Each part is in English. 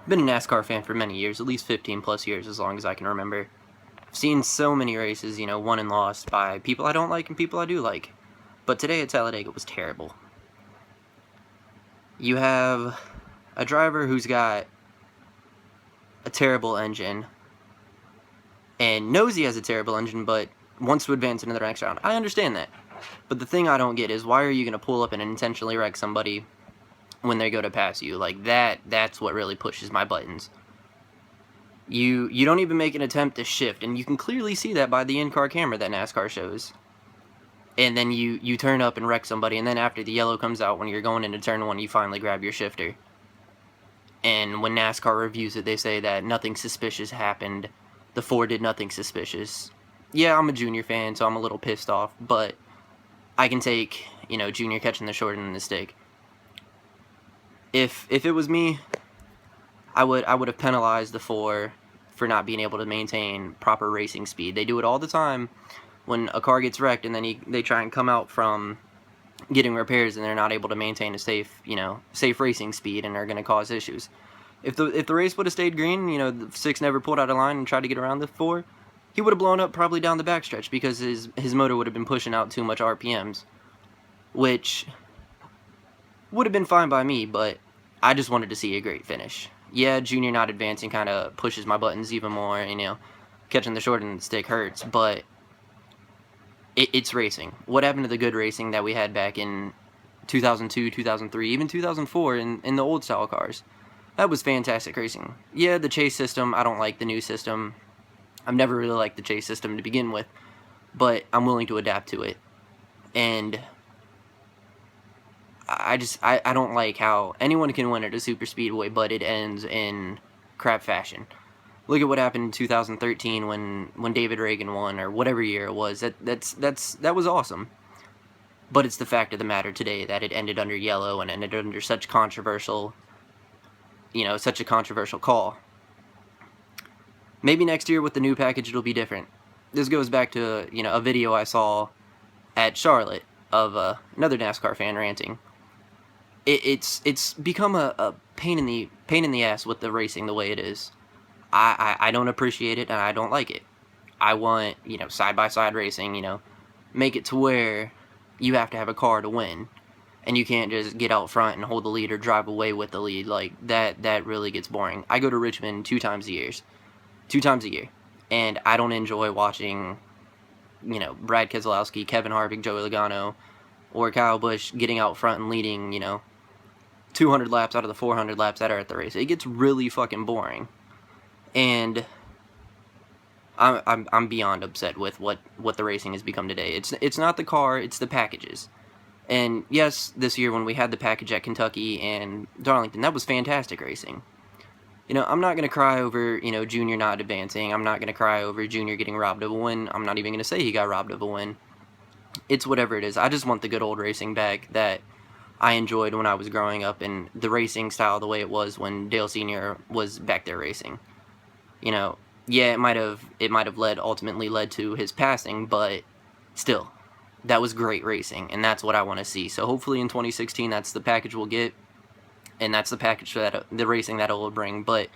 Been a NASCAR fan for many years, at least 15 plus years, as long as I can remember. I've seen so many races, won and lost by people I don't like and people I do like. But today at Talladega was terrible. You have a driver who's got a terrible engine and knows he has a terrible engine, but wants to advance into the next round. I understand that. But the thing I don't get is, why are you going to pull up and intentionally wreck somebody when they go to pass you? Like, that's what really pushes my buttons. You don't even make an attempt to shift, and you can clearly see that by the in-car camera that NASCAR shows. And then you turn up and wreck somebody, and then after the yellow comes out, when you're going into turn 1, you finally grab your shifter. And when NASCAR reviews it, they say that nothing suspicious happened. The 4 did nothing suspicious. Yeah, I'm a Junior fan, so I'm a little pissed off, but I can take, Junior catching the short end of the stick. If it was me, I would have penalized the 4 for not being able to maintain proper racing speed. They do it all the time when a car gets wrecked, and then they try and come out from getting repairs, and they're not able to maintain a safe racing speed, and are going to cause issues. If the race would have stayed green, the 6 never pulled out of line and tried to get around the 4, he would have blown up probably down the backstretch, because his motor would have been pushing out too much RPMs, which would have been fine by me, but I just wanted to see a great finish. Yeah, Junior not advancing kind of pushes my buttons even more, catching the short end of the stick hurts, but it's racing. What happened to the good racing that we had back in 2002, 2003, even 2004 in the old style cars? That was fantastic racing. Yeah, the chase system, I don't like the new system. I've never really liked the chase system to begin with, but I'm willing to adapt to it. And I don't like how anyone can win at a super speedway, but it ends in crap fashion. Look at what happened in 2013 when David Reagan won, or whatever year it was. That was awesome. But it's the fact of the matter today that it ended under yellow and ended under such a controversial call. Maybe next year with the new package it'll be different. This goes back to a video I saw at Charlotte of another NASCAR fan ranting. It's become a pain in the ass with the racing the way it is. I don't appreciate it, and I don't like it. I want, side-by-side racing, make it to where you have to have a car to win, and you can't just get out front and hold the lead or drive away with the lead. Like, that really gets boring. I go to Richmond 2 times a year, and I don't enjoy watching, Brad Keselowski, Kevin Harvick, Joey Logano, or Kyle Busch getting out front and leading, 200 laps out of the 400 laps that are at the race. It gets really fucking boring. And I'm beyond upset with what the racing has become today. It's not the car, it's the packages. And yes, this year when we had the package at Kentucky and Darlington, that was fantastic racing. I'm not going to cry over, Junior not advancing. I'm not going to cry over Junior getting robbed of a win. I'm not even going to say he got robbed of a win. It's whatever it is. I just want the good old racing back that I enjoyed when I was growing up, and the racing style the way it was when Dale Sr. was back there racing. Yeah, it might have ultimately led to his passing, but still, that was great racing, and that's what I want to see. So hopefully in 2016, that's the package we'll get, and that's the package that the racing that it will bring. But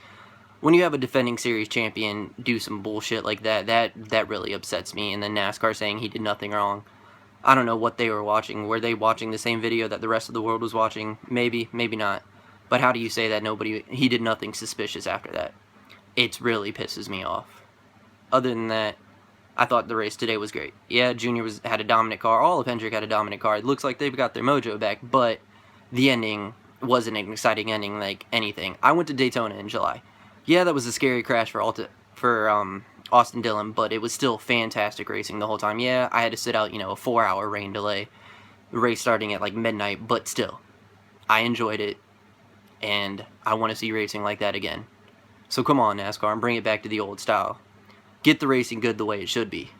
when you have a defending series champion do some bullshit like that really upsets me. And then NASCAR saying he did nothing wrong. I don't know what they were watching. Were they watching the same video that the rest of the world was watching? Maybe, maybe not. But how do you say that he did nothing suspicious after that? It really pisses me off. Other than that, I thought the race today was great. Yeah, Junior had a dominant car. All of Hendrick had a dominant car. It looks like they've got their mojo back, but the ending wasn't an exciting ending like anything. I went to Daytona in July. Yeah, that was a scary crash for Austin Dillon, but it was still fantastic racing the whole time. Yeah, I had to sit out, a 4-hour rain delay. The race starting at like midnight, but still, I enjoyed it, and I want to see racing like that again. So come on, NASCAR, and bring it back to the old style. Get the racing good the way it should be.